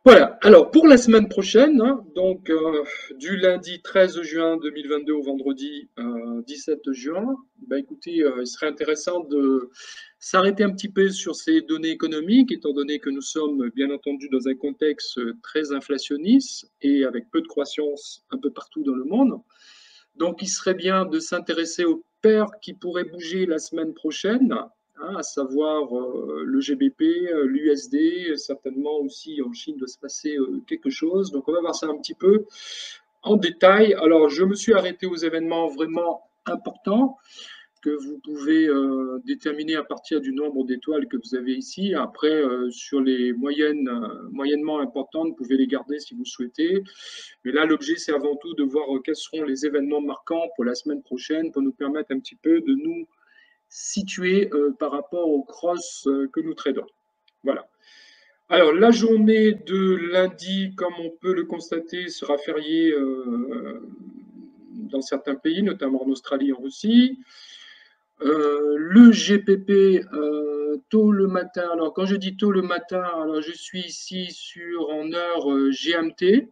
Voilà, alors pour la semaine prochaine, hein, donc du lundi 13 juin 2022 au vendredi 17 juin, bah écoutez, il serait intéressant de s'arrêter un petit peu sur ces données économiques, étant donné que nous sommes bien entendu dans un contexte très inflationniste et avec peu de croissance un peu partout dans le monde. Donc il serait bien de s'intéresser aux paires qui pourraient bouger la semaine prochaine, hein, à savoir le GBP, l'USD, certainement aussi en Chine doit se passer quelque chose. Donc on va voir ça un petit peu en détail. Alors je me suis arrêté aux événements vraiment importants que vous pouvez déterminer à partir du nombre d'étoiles que vous avez ici. Après, sur les moyennes, moyennement importantes, vous pouvez les garder si vous souhaitez. Mais là, l'objet, c'est avant tout de voir quels seront les événements marquants pour la semaine prochaine pour nous permettre un petit peu de nous situer par rapport aux crosses que nous tradons. Voilà. Alors, la journée de lundi, comme on peut le constater, sera fériée dans certains pays, notamment en Australie et en Russie. Le GPP, tôt le matin. Alors, quand je dis tôt le matin, alors je suis ici en heure GMT.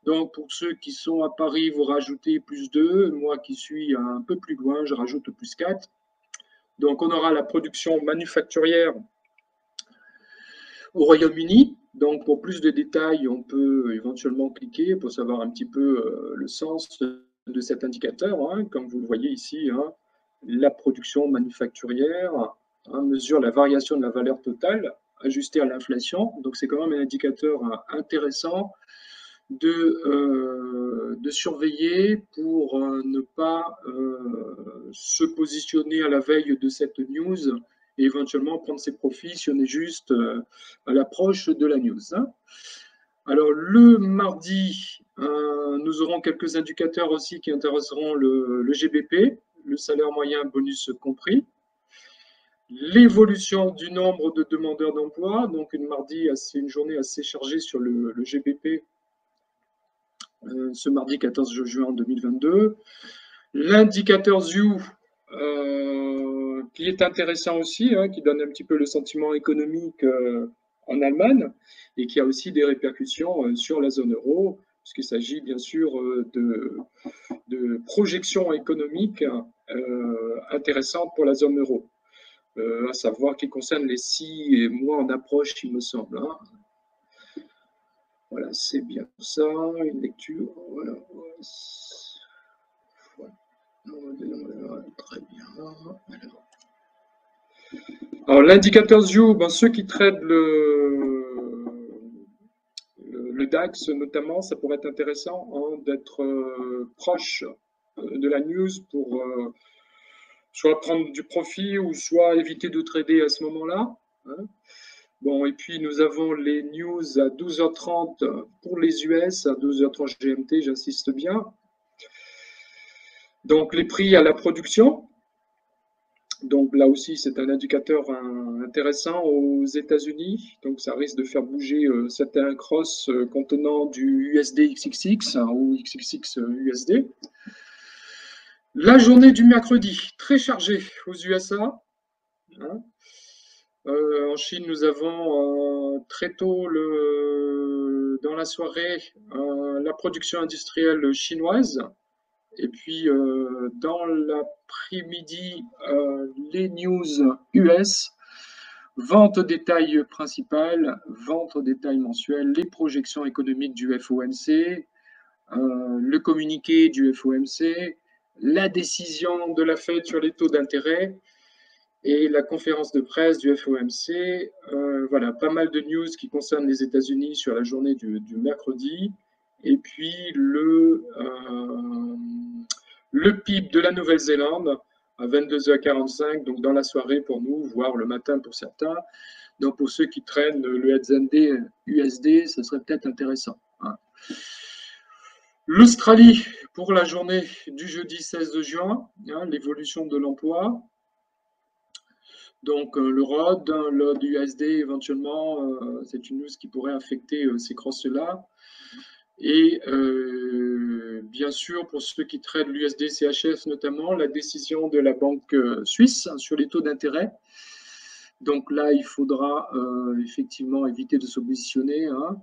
Donc, pour ceux qui sont à Paris, vous rajoutez plus 2. Moi qui suis un peu plus loin, je rajoute plus 4. Donc, on aura la production manufacturière au Royaume-Uni. Donc, pour plus de détails, on peut éventuellement cliquer pour savoir un petit peu le sens de cet indicateur, hein, comme vous le voyez ici, hein, la production manufacturière hein, mesure la variation de la valeur totale ajustée à l'inflation. Donc, c'est quand même un indicateur intéressant de surveiller pour ne pas se positionner à la veille de cette news et éventuellement prendre ses profits si on est juste à l'approche de la news, hein. Alors le mardi, nous aurons quelques indicateurs aussi qui intéresseront le GBP, le salaire moyen bonus compris, l'évolution du nombre de demandeurs d'emploi, donc une journée assez chargée sur le GBP ce mardi 14 juin 2022. L'indicateur ZU, qui est intéressant aussi, hein, qui donne un petit peu le sentiment économique en Allemagne et qui a aussi des répercussions sur la zone euro, puisqu'il s'agit bien sûr de projections économiques intéressantes pour la zone euro, à savoir qui concerne les 6 mois en approche, il me semble, hein. Voilà, c'est bien ça, une lecture. Voilà. Très bien. Alors, l'indicateur ZIO, ben, ceux qui traitent le DAX notamment, ça pourrait être intéressant hein, d'être proche de la news pour soit prendre du profit ou soit éviter de trader à ce moment-là, hein. Bon, et puis nous avons les news à 12h30 pour les US, à 12h30 GMT, j'insiste bien. Donc les prix à la production. Donc là aussi, c'est un indicateur intéressant aux États-Unis. Donc ça risque de faire bouger certains crosses contenant du USD XXX hein, ou XXX USD. La journée du mercredi, très chargée aux USA, hein. En Chine, nous avons très tôt dans la soirée la production industrielle chinoise. Et puis dans l'après-midi, les news US, vente au détail principale, vente au détail mensuel, les projections économiques du FOMC, le communiqué du FOMC, la décision de la Fed sur les taux d'intérêt et la conférence de presse du FOMC. Voilà, pas mal de news qui concernent les États-Unis sur la journée du mercredi. Et puis le PIB de la Nouvelle-Zélande à 22h45, donc dans la soirée pour nous, voire le matin pour certains. Donc pour ceux qui traînent le HND USD, ce serait peut-être intéressant, hein. L'Australie pour la journée du jeudi 16 juin, hein, l'évolution de l'emploi. Donc le ROD, le USD éventuellement, c'est une news qui pourrait affecter ces crosses-là. Et bien sûr, pour ceux qui traitent l'USD CHF notamment, la décision de la banque suisse sur les taux d'intérêt. Donc là, il faudra effectivement éviter de se positionner, hein,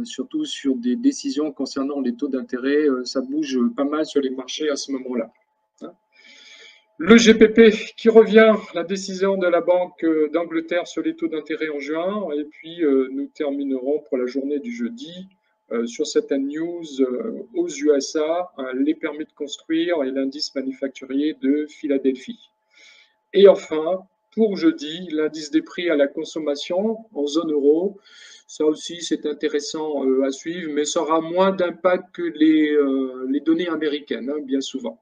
surtout sur des décisions concernant les taux d'intérêt. Ça bouge pas mal sur les marchés à ce moment-là. Hein. Le GPP qui revient, la décision de la Banque d'Angleterre sur les taux d'intérêt en juin. Et puis, nous terminerons pour la journée du jeudi sur cette news aux USA, les permis de construire et l'indice manufacturier de Philadelphie. Et enfin, pour jeudi, l'indice des prix à la consommation en zone euro. Ça aussi, c'est intéressant à suivre, mais ça aura moins d'impact que les données américaines, hein, bien souvent.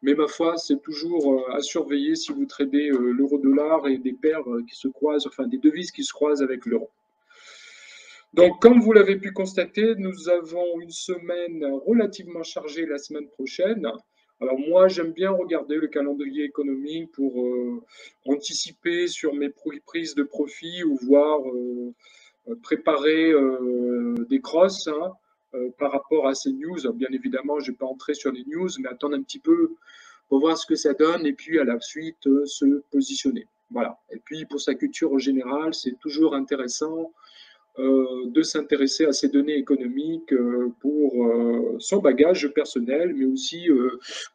Mais ma foi, c'est toujours à surveiller si vous tradez l'euro-dollar et des paires qui se croisent, enfin des devises qui se croisent avec l'euro. Donc, comme vous l'avez pu constater, nous avons une semaine relativement chargée la semaine prochaine. Alors moi, j'aime bien regarder le calendrier économique pour anticiper sur mes prises de profit ou voir préparer des crosses, hein, par rapport à ces news. Bien évidemment, je ne vais pas entrer sur les news, mais attendre un petit peu pour voir ce que ça donne et puis à la suite se positionner. Voilà. Et puis pour sa culture générale, c'est toujours intéressant de s'intéresser à ces données économiques pour son bagage personnel, mais aussi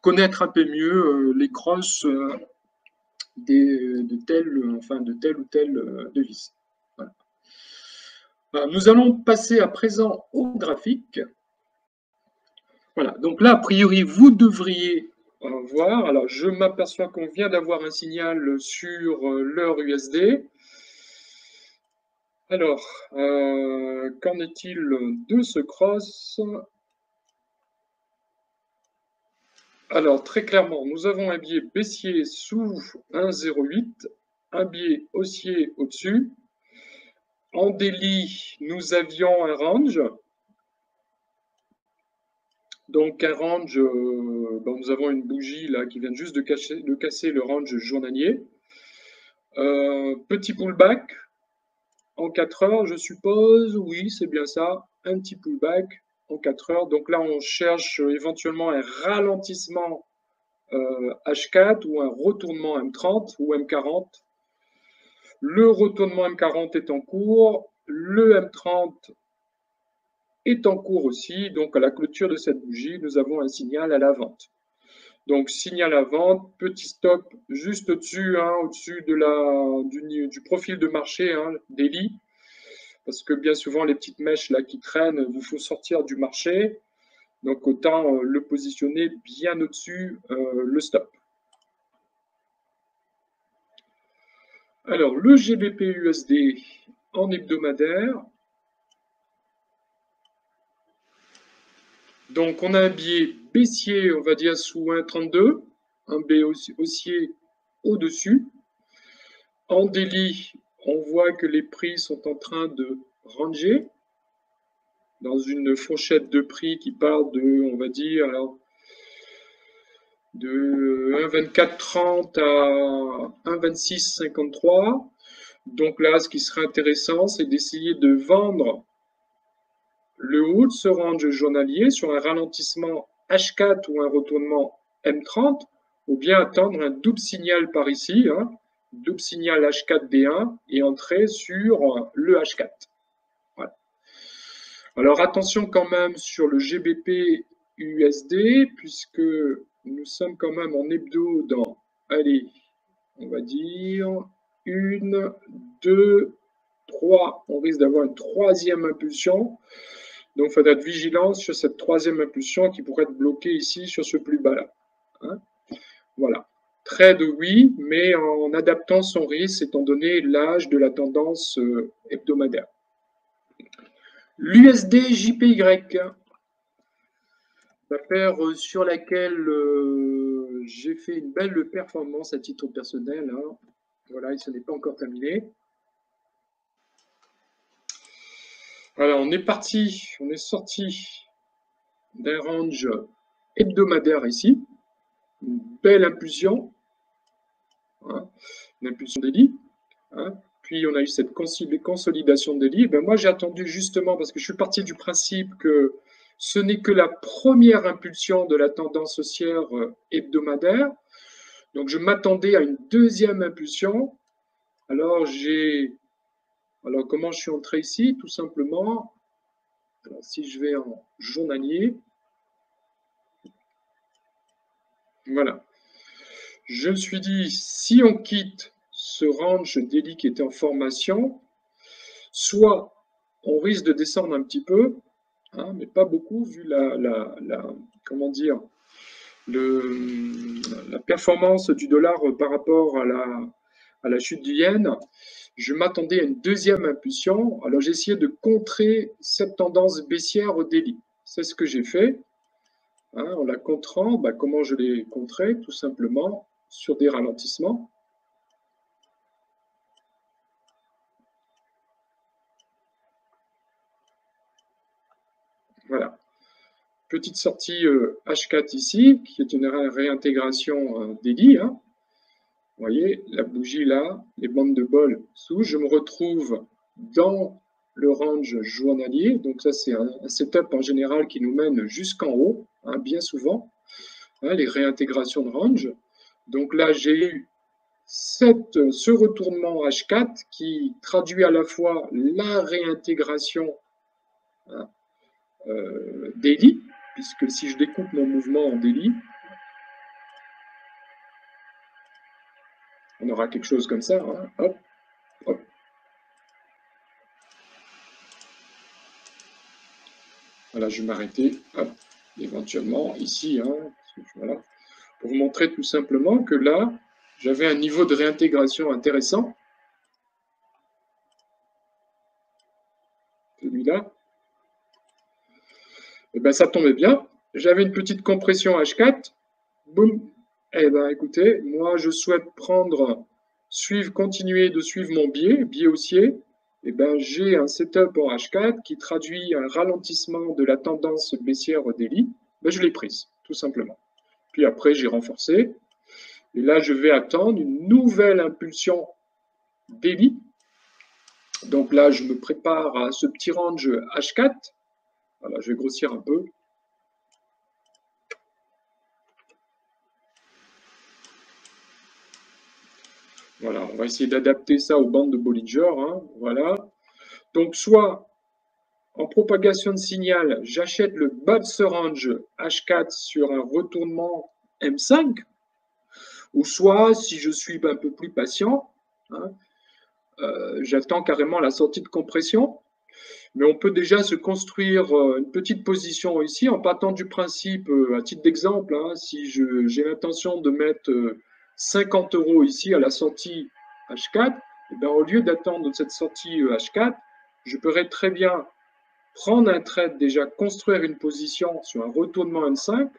connaître un peu mieux les crosses de telle ou telle devise. Voilà. Nous allons passer à présent au graphique. Voilà, donc là, a priori, vous devriez voir. Alors, je m'aperçois qu'on vient d'avoir un signal sur l'heure USD. Alors, qu'en est-il de ce cross? Alors, très clairement, nous avons un biais baissier sous 1,08, un biais haussier au-dessus. En daily, nous avions un range. Donc, un range, nous avons une bougie là qui vient juste de casser le range journalier. Petit pullback. En 4 heures, je suppose, oui, c'est bien ça, un petit pullback en 4 heures. Donc là, on cherche éventuellement un ralentissement H4 ou un retournement M30 ou M40. Le retournement M40 est en cours, le M30 est en cours aussi. Donc à la clôture de cette bougie, nous avons un signal à la vente. Donc signal à vente, petit stop juste au-dessus, hein, au-dessus du profil de marché, hein, daily. Parce que bien souvent, les petites mèches là qui traînent vous font sortir du marché. Donc, autant le positionner bien au-dessus le stop. Alors, le GBP USD en hebdomadaire. Donc, on a un biais baissier, on va dire, sous 1,32, un biais haussier au-dessus. En daily, on voit que les prix sont en train de ranger dans une fourchette de prix qui part de, on va dire, alors, de 1,2430 à 1,2653. Donc là, ce qui serait intéressant, c'est d'essayer de vendre le haut de ce range journalier sur un ralentissement H4 ou un retournement M30, ou bien attendre un double signal par ici, hein, double signal H4D1 et entrer sur le H4. Voilà. Alors attention quand même sur le GBP USD, puisque nous sommes quand même en hebdo dans, allez, on va dire, 1, 2, 3. On risque d'avoir une troisième impulsion. Donc, il faudra être vigilant sur cette troisième impulsion qui pourrait être bloquée ici sur ce plus bas là. Hein, voilà. Trade, oui, mais en adaptant son risque étant donné l'âge de la tendance hebdomadaire. L'USD JPY, l'affaire sur laquelle j'ai fait une belle performance à titre personnel. Hein. Voilà, et ce n'est pas encore terminé. Alors, on est parti, on est sorti d'un range hebdomadaire ici. Une belle impulsion, hein, une impulsion daily. Hein. Puis, on a eu cette consolidation daily. Ben, moi, j'ai attendu justement, parce que je suis parti du principe que ce n'est que la première impulsion de la tendance haussière hebdomadaire. Donc, je m'attendais à une deuxième impulsion. Alors, comment je suis entré ici? Tout simplement, alors, si je vais en journalier, voilà. Je me suis dit, si on quitte ce range daily qui était en formation, soit on risque de descendre un petit peu, hein, mais pas beaucoup, vu comment dire, la performance du dollar par rapport à la chute du yen. Je m'attendais à une deuxième impulsion. Alors j'ai essayé de contrer cette tendance baissière au daily. C'est ce que j'ai fait. Hein, en la contrant, comment je l'ai contré? Tout simplement sur des ralentissements. Voilà. Petite sortie H4 ici, qui est une réintégration daily. Hein. Vous voyez, la bougie là, les bandes de bol sous. Je me retrouve dans le range journalier. Donc ça, c'est un setup en général qui nous mène jusqu'en haut, hein, bien souvent, hein, les réintégrations de range. Donc là, j'ai eu ce retournement H4 qui traduit à la fois la réintégration, hein, daily, puisque si je découpe mon mouvement en daily, on aura quelque chose comme ça. Hein, hop, hop. Voilà, je vais m'arrêter, éventuellement ici, hein, voilà, pour vous montrer tout simplement que là, j'avais un niveau de réintégration intéressant, celui-là, et bien ça tombait bien, j'avais une petite compression H4, boum, et bien écoutez, moi je souhaite continuer de suivre mon biais haussier, et ben j'ai un setup en H4 qui traduit un ralentissement de la tendance baissière au daily, ben je l'ai prise, tout simplement. Puis après, j'ai renforcé. Et là, je vais attendre une nouvelle impulsion daily. Donc là, je me prépare à ce petit range H4. Voilà, je vais grossir un peu. Voilà, on va essayer d'adapter ça aux bandes de Bollinger. Hein, voilà. Donc, soit en propagation de signal, j'achète le bas de ce range H4 sur un retournement M5, ou soit, si je suis un peu plus patient, hein, j'attends carrément la sortie de compression. Mais on peut déjà se construire une petite position ici en partant du principe, à titre d'exemple, hein, si j'ai l'intention de mettre 50 € ici à la sortie H4, et bien, au lieu d'attendre cette sortie H4, je pourrais très bien prendre un trade, déjà construire une position sur un retournement M5,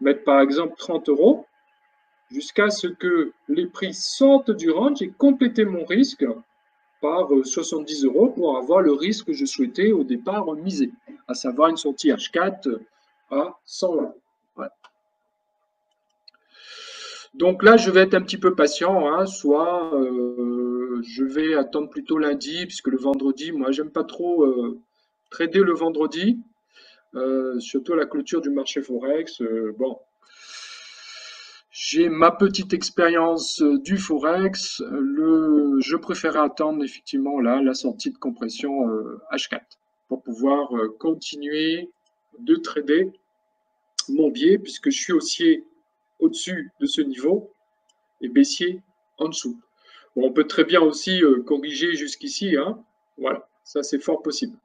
mettre par exemple 30 € jusqu'à ce que les prix sortent du range et compléter mon risque par 70 € pour avoir le risque que je souhaitais au départ miser, à savoir une sortie H4 à 100 €. Ouais. Donc là, je vais être un petit peu patient, hein, soit je vais attendre plutôt lundi, puisque le vendredi, moi, j'aime pas trop trader le vendredi, surtout à la clôture du marché Forex. Bon, j'ai ma petite expérience du Forex. Je préférais attendre effectivement là la sortie de compression H4 pour pouvoir continuer de trader mon biais puisque je suis haussier au-dessus de ce niveau et baissier en dessous. Bon, on peut très bien aussi corriger jusqu'ici. Hein. Voilà, ça c'est fort possible.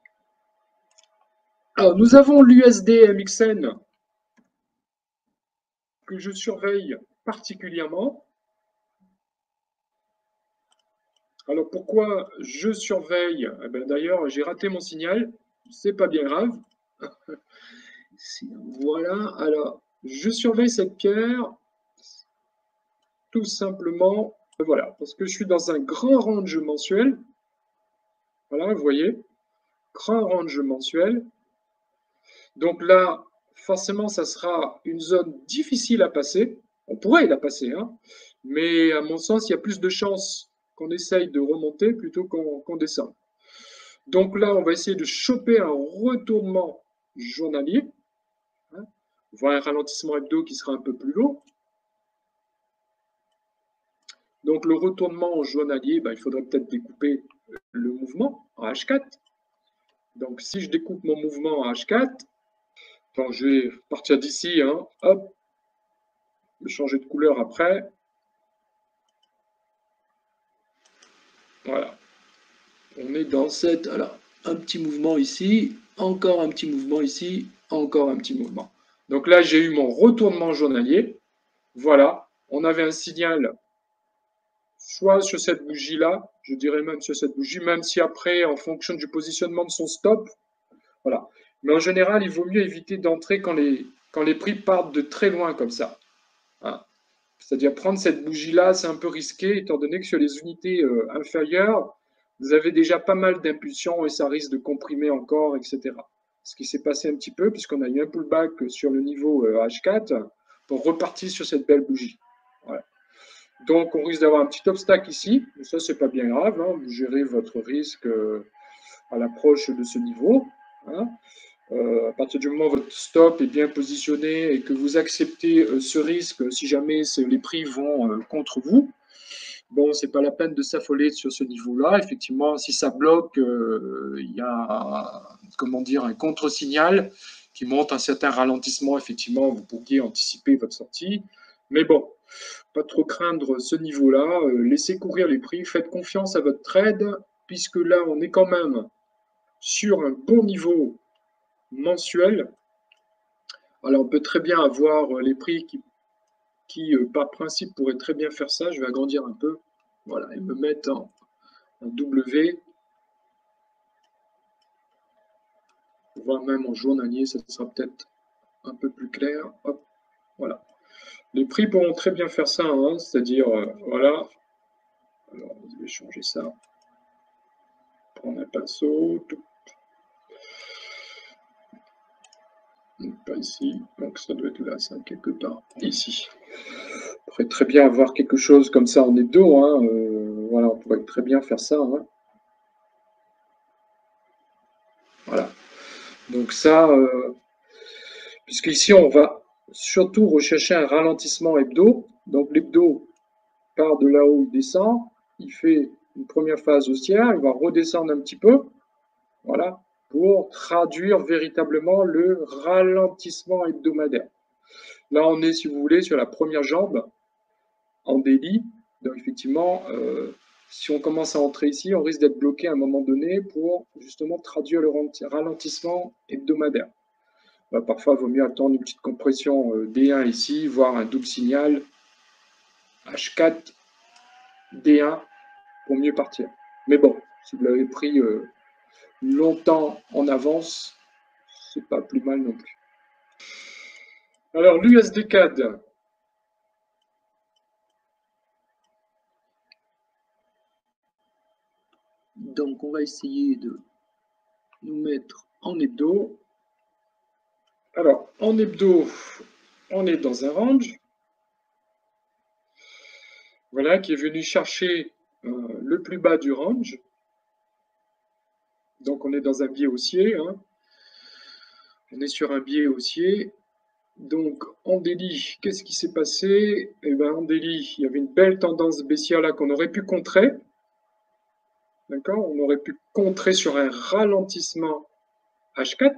Alors, nous avons l'USD MXN que je surveille particulièrement. Alors pourquoi je surveille? Eh ben, d'ailleurs, j'ai raté mon signal, c'est pas bien grave. Voilà, alors je surveille cette pierre tout simplement, voilà, parce que je suis dans un grand range mensuel. Voilà, vous voyez, grand range mensuel. Donc là, forcément, ça sera une zone difficile à passer. On pourrait la passer, hein, mais à mon sens, il y a plus de chances qu'on essaye de remonter plutôt qu'on descende. Donc là, on va essayer de choper un retournement journalier, hein, voire un ralentissement hebdo qui sera un peu plus long. Donc le retournement journalier, il faudrait peut-être découper le mouvement en H4. Donc si je découpe mon mouvement en H4, donc je vais partir d'ici, hein, hop, changer de couleur après. Voilà. On est dans cette, alors, un petit mouvement ici, encore un petit mouvement ici, encore un petit mouvement. Donc là, j'ai eu mon retournement journalier. Voilà, on avait un signal soit sur cette bougie-là, je dirais même sur cette bougie, même si après, en fonction du positionnement de son stop, voilà. Mais en général, il vaut mieux éviter d'entrer quand les prix partent de très loin comme ça. Hein. C'est-à-dire prendre cette bougie-là, c'est un peu risqué, étant donné que sur les unités inférieures, vous avez déjà pas mal d'impulsions et ça risque de comprimer encore, etc. Ce qui s'est passé un petit peu, puisqu'on a eu un pullback sur le niveau H4 pour repartir sur cette belle bougie. Voilà. Donc, on risque d'avoir un petit obstacle ici, mais ça, c'est pas bien grave. Hein. Vous gérez votre risque à l'approche de ce niveau. Hein. À partir du moment où votre stop est bien positionné et que vous acceptez ce risque, si jamais les prix vont contre vous, bon, c'est pas la peine de s'affoler sur ce niveau-là. Effectivement, si ça bloque, il y a comment dire, un contre-signal qui montre un certain ralentissement. Effectivement, vous pourriez anticiper votre sortie. Mais bon, pas trop craindre ce niveau-là. Laissez courir les prix. Faites confiance à votre trade, puisque là, on est quand même sur un bon niveau mensuel. Alors, on peut très bien avoir les prix qui par principe, pourraient très bien faire ça. Je vais agrandir un peu. Voilà, et me mettre en W, voire même en journalier, ça sera peut-être un peu plus clair. Hop, voilà. Les prix pourront très bien faire ça, hein, c'est-à-dire, voilà. Alors, je vais changer ça. Prendre un pinceau. Pas ici, donc ça doit être là, ça, quelque part ici. On pourrait très bien avoir quelque chose comme ça en hebdo, hein, voilà, on pourrait très bien faire ça. Hein. Voilà. Donc ça, puisqu'ici on va surtout rechercher un ralentissement hebdo. Donc l'hebdo part de là-haut, il descend, il fait une première phase haussière, il va redescendre un petit peu, voilà, pour traduire véritablement le ralentissement hebdomadaire. Là, on est, si vous voulez, sur la première jambe en daily. Donc effectivement, si on commence à entrer ici, on risque d'être bloqué à un moment donné pour justement traduire le ralentissement hebdomadaire. Parfois, il vaut mieux attendre une petite compression D1 ici, voire un double signal H4, D1 pour mieux partir. Mais bon, si vous l'avez pris longtemps en avance, c'est pas plus mal non plus. Alors, l'USD CAD. Donc, on va essayer de nous mettre en hebdo. Alors, en hebdo, on est dans un range, voilà, qui est venu chercher le plus bas du range. Donc, on est dans un biais haussier. Hein. On est sur un biais haussier. Donc, en daily, qu'est-ce qui s'est passé? Eh bien, en daily, il y avait une belle tendance baissière là qu'on aurait pu contrer. D'accord? On aurait pu contrer sur un ralentissement H4.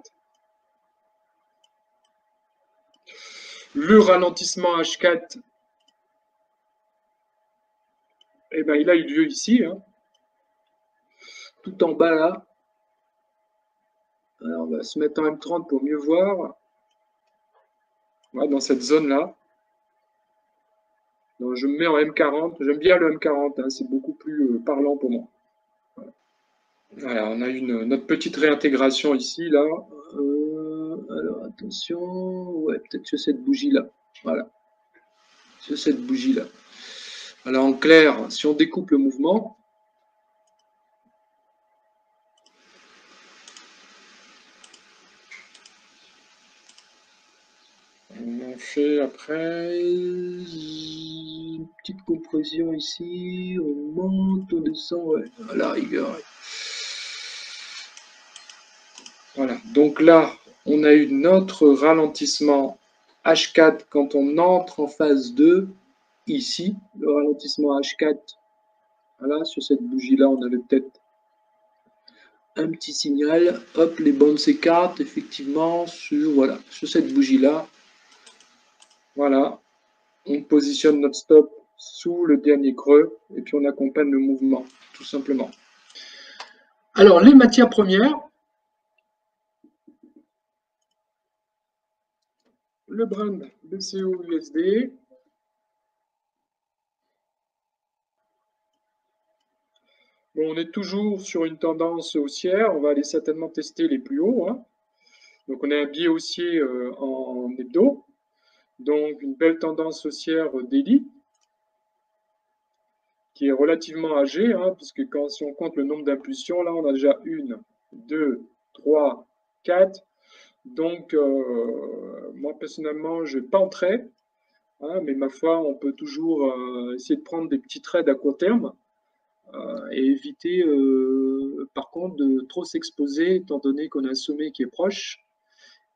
Le ralentissement H4, eh ben, il a eu lieu ici, hein, tout en bas là. Alors, on va se mettre en M30 pour mieux voir. Voilà, dans cette zone-là. Donc, je me mets en M40. J'aime bien le M40, hein, c'est beaucoup plus parlant pour moi. Voilà. Voilà, on a notre petite réintégration ici, là. Alors, attention. Ouais, peut-être sur cette bougie-là. Voilà. Sur cette bougie-là. Alors, en clair, si on découpe le mouvement, on fait après une petite compression ici, on monte, on descend, ouais, à la rigueur. Ouais. Voilà, donc là, on a eu notre ralentissement H4 quand on entre en phase 2. ici, le ralentissement H4, voilà, sur cette bougie-là, on avait peut-être un petit signal. Hop, les bandes s'écartent, effectivement, sur, voilà, sur cette bougie-là. Voilà, on positionne notre stop sous le dernier creux, et puis on accompagne le mouvement, tout simplement. Alors, les matières premières, le brand BCO-USD, bon, on est toujours sur une tendance haussière, on va aller certainement tester les plus hauts, hein. Donc on a un biais haussier en hebdo, donc une belle tendance haussière daily, qui est relativement âgée, hein, puisque si on compte le nombre d'impulsions, là on a déjà 1, 2, 3, 4. Donc moi personnellement je ne vais pas entrer, hein, mais ma foi on peut toujours essayer de prendre des petits trades à court terme et éviter par contre de trop s'exposer étant donné qu'on a un sommet qui est proche.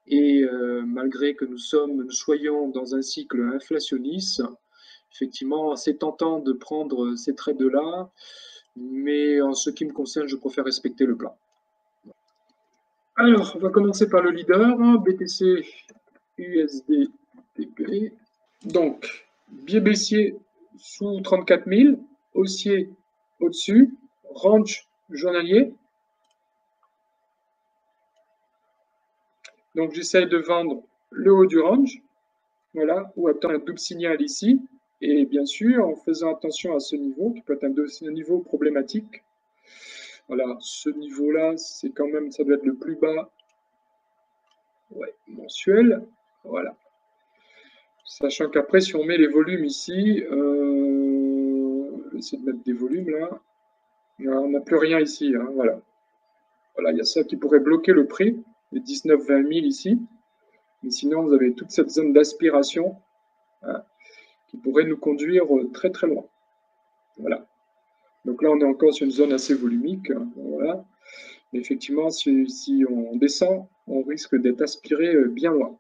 Et malgré que nous soyons dans un cycle inflationniste, effectivement, c'est tentant de prendre ces trades-là, mais en ce qui me concerne, je préfère respecter le plan. Alors, on va commencer par le leader, BTC USD TP. Donc, biais baissier sous 34 000, haussier au-dessus, range journalier. Donc, j'essaye de vendre le haut du range, voilà, ou attendre un double signal ici. Et bien sûr, en faisant attention à ce niveau, qui peut être un niveau problématique. Voilà, ce niveau-là, c'est quand même, ça doit être le plus bas, ouais, mensuel. Voilà. Sachant qu'après, si on met les volumes ici, je vais essayer de mettre des volumes là. On n'a plus rien ici, hein, voilà. Voilà, il y a ça qui pourrait bloquer le prix, les 19-20 000 ici. Mais sinon, vous avez toute cette zone d'aspiration, hein, qui pourrait nous conduire très très loin. Voilà. Donc là, on est encore sur une zone assez volumique, hein, voilà. Mais effectivement, si on descend, on risque d'être aspiré bien loin.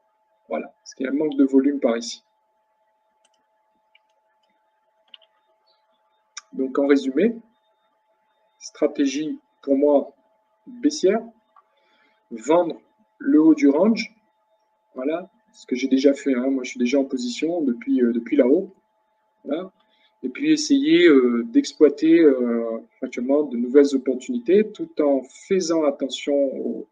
Voilà, parce qu'il y a un manque de volume par ici. Donc en résumé, stratégie pour moi baissière, vendre le haut du range, voilà, ce que j'ai déjà fait, hein. Moi je suis déjà en position depuis là-haut, voilà. Et puis essayer d'exploiter actuellement de nouvelles opportunités tout en faisant attention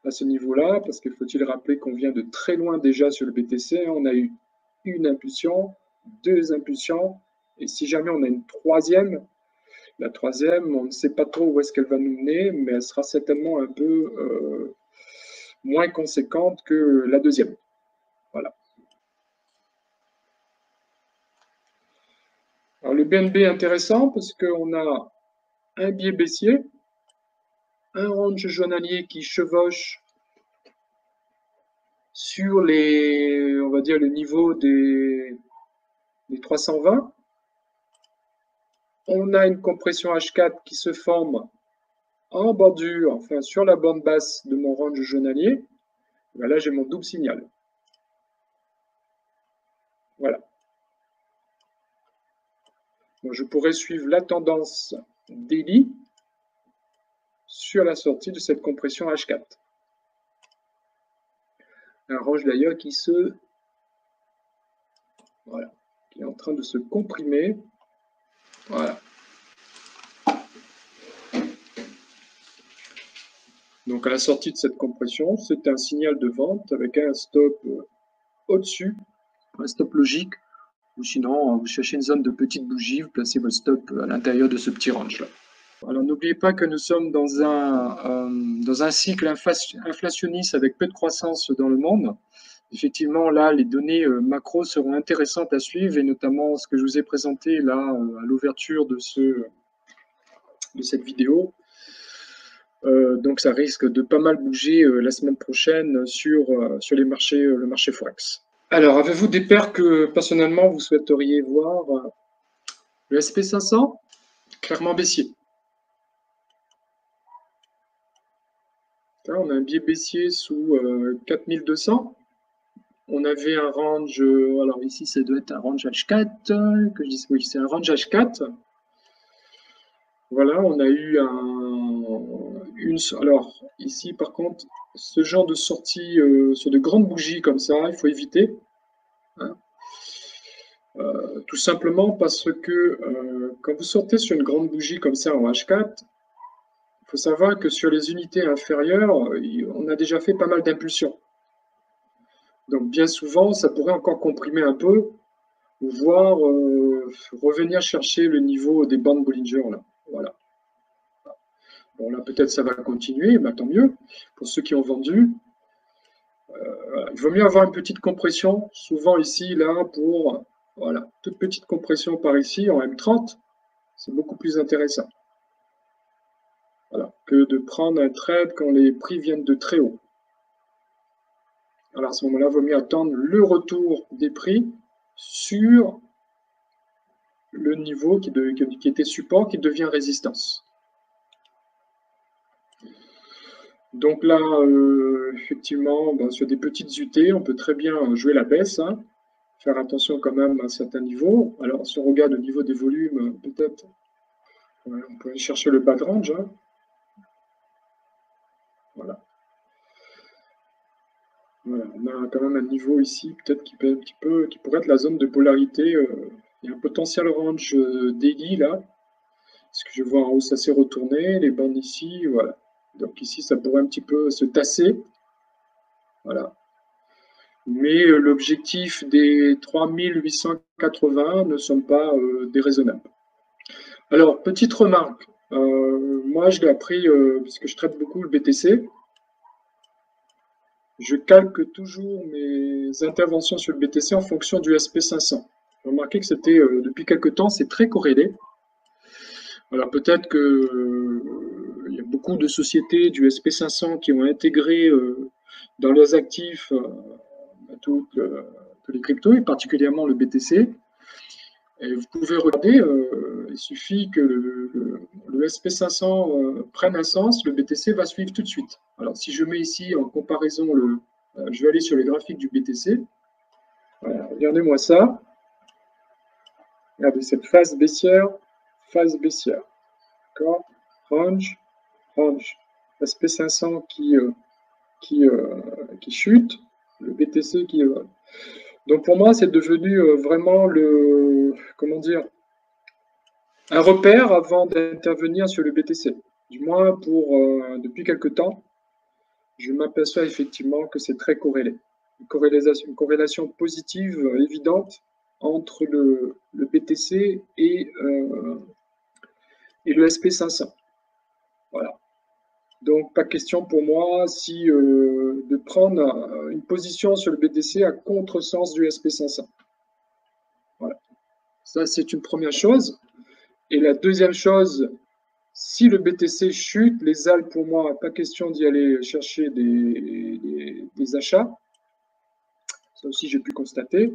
à ce niveau-là, parce qu'il faut-il rappeler qu'on vient de très loin déjà sur le BTC, on a eu une impulsion, deux impulsions, et si jamais on a une troisième, la troisième, on ne sait pas trop où est-ce qu'elle va nous mener, mais elle sera certainement un peu moins conséquente que la deuxième. Voilà. Alors le BNB est intéressant parce qu'on a un biais baissier, un range journalier qui chevauche sur les, on va dire, le niveau des 320. On a une compression H4 qui se forme en bordure, enfin sur la bande basse de mon range journalier. Ben là, j'ai mon double signal. Voilà. Donc, je pourrais suivre la tendance daily sur la sortie de cette compression H4. Un range d'ailleurs qui voilà, qui est en train de se comprimer. Voilà. Donc à la sortie de cette compression, c'est un signal de vente avec un stop au-dessus, un stop logique, ou sinon vous cherchez une zone de petite bougie, vous placez votre stop à l'intérieur de ce petit range-là. Alors n'oubliez pas que nous sommes dans un cycle inflationniste avec peu de croissance dans le monde. Effectivement, là, les données macro seront intéressantes à suivre, et notamment ce que je vous ai présenté là à l'ouverture de cette vidéo. Donc ça risque de pas mal bouger la semaine prochaine sur les marchés, le marché Forex. Alors, avez-vous des paires que personnellement vous souhaiteriez voir? Le SP500, clairement baissier. Là, on a un biais baissier sous 4200. on avait un range, alors ici ça doit être un range H4, que je dise oui, c'est un range H4. Voilà, on a eu alors ici par contre, ce genre de sortie sur de grandes bougies comme ça, il faut éviter. Hein. Tout simplement parce que quand vous sortez sur une grande bougie comme ça en H4, il faut savoir que sur les unités inférieures, on a déjà fait pas mal d'impulsions. Donc bien souvent, ça pourrait encore comprimer un peu, voire revenir chercher le niveau des bandes Bollinger. Là. Voilà. Bon, là, peut-être ça va continuer, mais tant mieux. Pour ceux qui ont vendu, il vaut mieux avoir une petite compression, souvent ici, là, pour, voilà, toute petite compression par ici, en M30, c'est beaucoup plus intéressant. Voilà, que de prendre un trade quand les prix viennent de très haut. Alors à ce moment-là, il vaut mieux attendre le retour des prix sur le niveau qui était support, qui devient résistance. Donc là, effectivement, sur des petites UT, on peut très bien jouer la baisse, hein, faire attention quand même à un certain niveau. Alors si on regarde au niveau des volumes, peut-être, on peut aller chercher le bas de range. Hein. Voilà. Voilà, on a quand même un niveau ici, peut-être qui pourrait être la zone de polarité. Il y a un potentiel range daily là, parce que je vois en haut ça s'est retourné, les bandes ici, voilà. Donc ici ça pourrait un petit peu se tasser, voilà. Mais l'objectif des 3880 ne sont pas déraisonnables. Alors, petite remarque, moi je l'ai appris parce que je traite beaucoup le BTC. Je calque toujours mes interventions sur le BTC en fonction du SP500. J'ai remarqué que c'était, depuis quelques temps, c'est très corrélé. Alors peut-être qu'il y a beaucoup de sociétés du SP500 qui ont intégré dans leurs actifs tous les cryptos, et particulièrement le BTC. Et vous pouvez regarder, il suffit que le SP500 prenne un sens, le BTC va suivre tout de suite. Alors si je mets ici en comparaison, je vais aller sur les graphiques du BTC. Voilà, regardez-moi ça. Regardez cette phase baissière, phase baissière. D'accord, range, range. SP500 qui chute, le BTC qui... Donc pour moi, c'est devenu vraiment comment dire, un repère avant d'intervenir sur le BTC. Du moins, depuis quelques temps, je m'aperçois effectivement que c'est très corrélé. Une corrélation positive évidente entre le BTC et le SP500. Voilà. Donc, pas question pour moi de prendre une position sur le BTC à contresens du SP500. Voilà. Ça, c'est une première chose. Et la deuxième chose, si le BTC chute, les ALS, pour moi, pas question d'y aller chercher des achats. Ça aussi, j'ai pu constater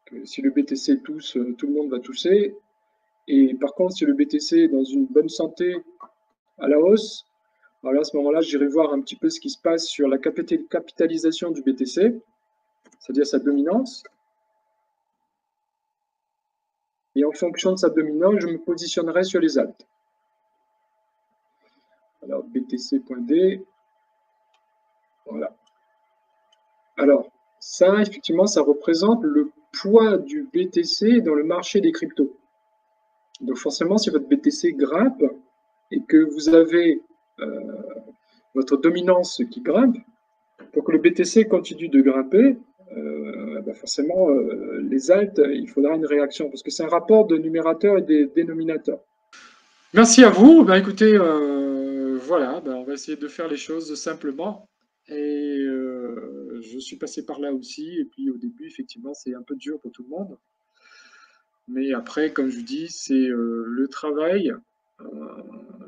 que si le BTC tousse, tout le monde va tousser. Et par contre, si le BTC est dans une bonne santé à la hausse, alors à ce moment-là, j'irai voir un petit peu ce qui se passe sur la capitalisation du BTC, c'est-à-dire sa dominance. Et en fonction de sa dominance, je me positionnerai sur les alts. Alors, BTC.D. Voilà. Alors, ça, effectivement, ça représente le poids du BTC dans le marché des cryptos. Donc, forcément, si votre BTC grimpe et que vous avez votre dominance qui grimpe, pour que le BTC continue de grimper, forcément, les alts, il faudra une réaction, parce que c'est un rapport de numérateur et des dénominateurs. Merci à vous. Écoutez, voilà, on va essayer de faire les choses simplement. Et je suis passé par là aussi. Et puis au début, effectivement, c'est un peu dur pour tout le monde. Mais après, comme je vous dis, c'est le travail,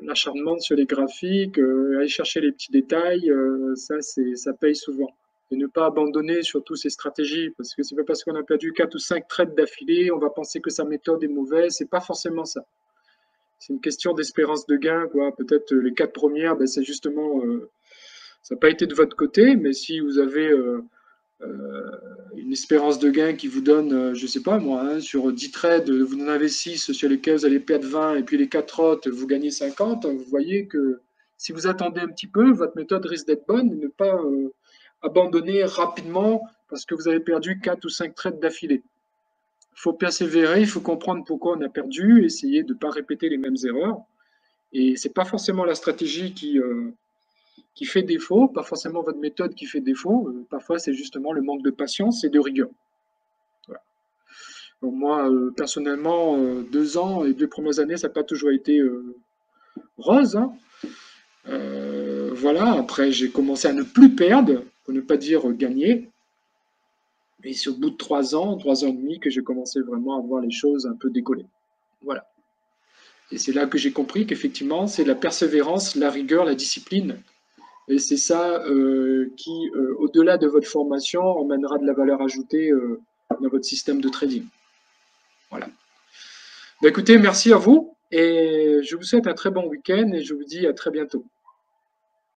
l'acharnement sur les graphiques, aller chercher les petits détails, ça paye souvent. Et ne pas abandonner surtout ces stratégies, parce que c'est pas parce qu'on a perdu 4 ou 5 trades d'affilée, on va penser que sa méthode est mauvaise. C'est pas forcément ça. C'est une question d'espérance de gain, quoi. Peut-être les 4 premières, c'est justement, ça n'a pas été de votre côté, mais si vous avez une espérance de gain qui vous donne, je ne sais pas moi, hein, sur 10 trades, vous en avez 6 sur lesquels vous allez perdre 20 et puis les 4 autres, vous gagnez 50, vous voyez que si vous attendez un petit peu, votre méthode risque d'être bonne et ne pas abandonner rapidement parce que vous avez perdu 4 ou 5 trades d'affilée. Il faut persévérer, il faut comprendre pourquoi on a perdu, essayer de ne pas répéter les mêmes erreurs. Et ce n'est pas forcément la stratégie qui fait défaut, pas forcément votre méthode qui fait défaut. Parfois, c'est justement le manque de patience et de rigueur. Voilà. Donc moi, personnellement, 2 ans et 2 premières années, ça n'a pas toujours été rose. Hein. Voilà, après, j'ai commencé à ne plus perdre, pour ne pas dire gagner. Et c'est au bout de 3 ans, 3 ans et demi, que j'ai commencé vraiment à voir les choses un peu décoller. Voilà. Et c'est là que j'ai compris qu'effectivement, c'est la persévérance, la rigueur, la discipline. Et c'est ça qui, au-delà de votre formation, emmènera de la valeur ajoutée dans votre système de trading. Voilà. Écoutez, merci à vous et je vous souhaite un très bon week-end et je vous dis à très bientôt.